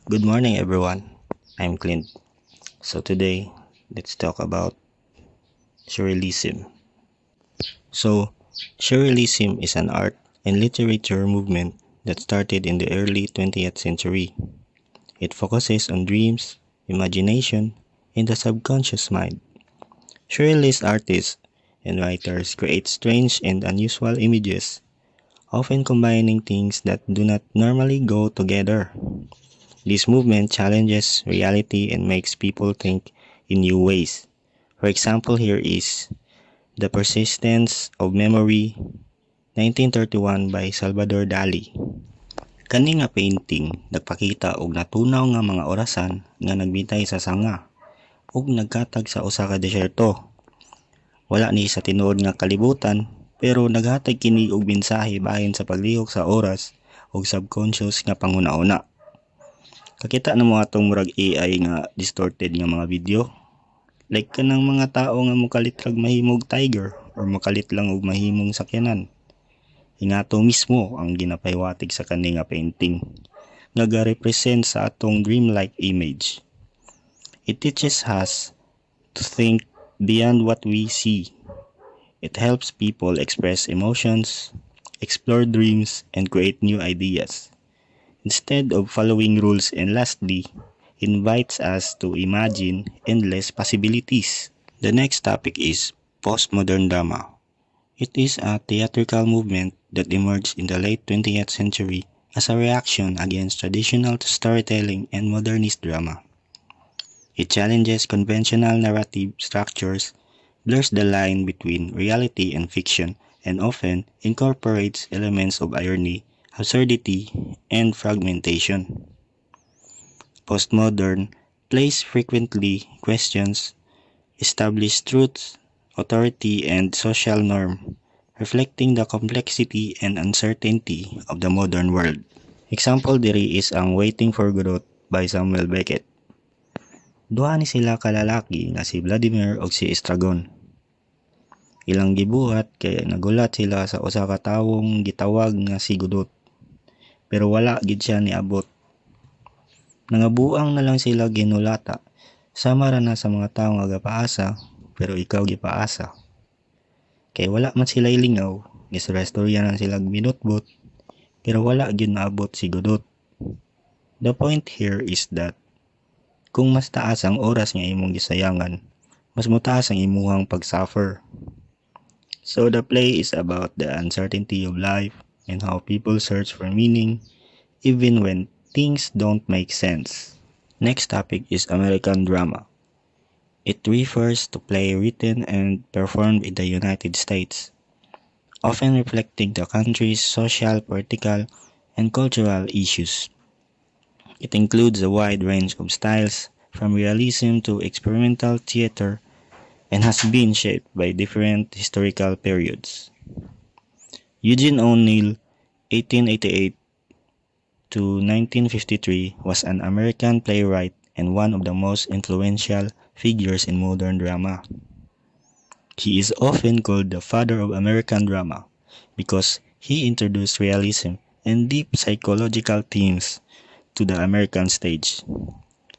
Good morning, everyone. I'm Clint. So today, let's talk about surrealism. So, surrealism is an art and literature movement that started in the early 20th century. It focuses on dreams, imagination, and the subconscious mind. Surrealist artists and writers create strange and unusual images, often combining things that do not normally go together. This movement challenges reality and makes people think in new ways. For example, here is The Persistence of Memory, 1931 by Salvador Dali. Kani nga painting nagpakita og natunaw nga mga orasan nga nagbitay sa sanga ug nagkatag sa usa ka desyerto. Wala ni sa tinuod nga kalibutan pero naghatag kini og mensahe bahin sa paglihok sa oras ug subconscious nga panguna-una. Kakita na mo atong murag AI nga distorted nga mga video. Like kanang mga tao nga mokalitrag mahimog tiger or makalit lang og mahimong sakyanan. Ingato mismo ang ginapaywatig sa kani nga painting nga ga-represent sa atong dreamlike image. It teaches us to think beyond what we see. It helps people express emotions, explore dreams, and create new ideas. Instead of following rules, and lastly, invites us to imagine endless possibilities. The next topic is postmodern drama. It is a theatrical movement that emerged in the late 20th century as a reaction against traditional storytelling and modernist drama. It challenges conventional narrative structures, blurs the line between reality and fiction, and often incorporates elements of irony, absurdity, and fragmentation. Postmodern plays frequently questions established truths, authority, and social norm, reflecting the complexity and uncertainty of the modern world. Example diri is ang Waiting for Godot by Samuel Beckett. Duha ni sila kalalaki nga si Vladimir ug si Estragon. Ilang gibuhat kay nagulat sila sa usa ka tawong gitawag nga si Godot. Pero wala gid siya niabot. Nangabuang na lang sila ginulata. Sama ra na sa mga tawo nga gapaasa, pero ikaw gipaasa. Kay wala man sila ilingaw, gistorya na sila minutbot, pero wala gyud naabot si Godot. The point here is that kung mas taas ang oras nga imong gisayangan, mas mutaas ang imuhang pagsuffer. So the play is about the uncertainty of life and how people search for meaning even when things don't make sense. Next topic is American drama. It refers to play written and performed in the United States, often reflecting the country's social, political, and cultural issues. It includes a wide range of styles, from realism to experimental theater, and has been shaped by different historical periods. Eugene O'Neill, 1888 to 1953, was an American playwright and one of the most influential figures in modern drama. He is often called the father of American drama because he introduced realism and deep psychological themes to the American stage.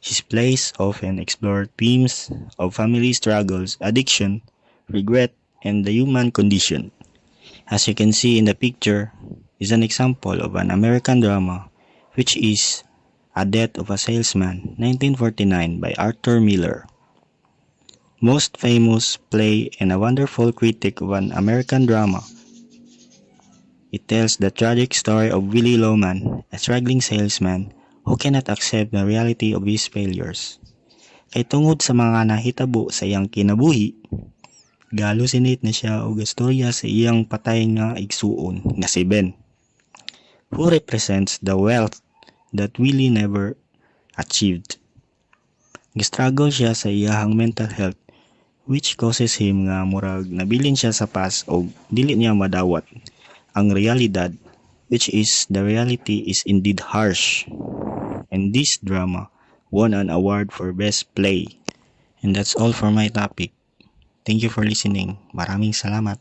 His plays often explore themes of family struggles, addiction, regret, and the human condition. As you can see in the picture, is an example of an American drama, which is A Death of a Salesman, 1949 by Arthur Miller. Most famous play and a wonderful critic of an American drama. It tells the tragic story of Willie Loman, a struggling salesman who cannot accept the reality of his failures. Kay tungod sa mga nahitabo sa iyang kinabuhi, galusinate na siya og istorya sa iyang patay nga igsuon nga si Ben, who represents the wealth that Willie never achieved. Gistruggle siya sa iyang mental health, which causes him nga murag nabilin siya sa past o dili niya madawat ang realidad, which is the reality is indeed harsh. And this drama won an award for best play. And that's all for my topic. Thank you for listening. Maraming salamat.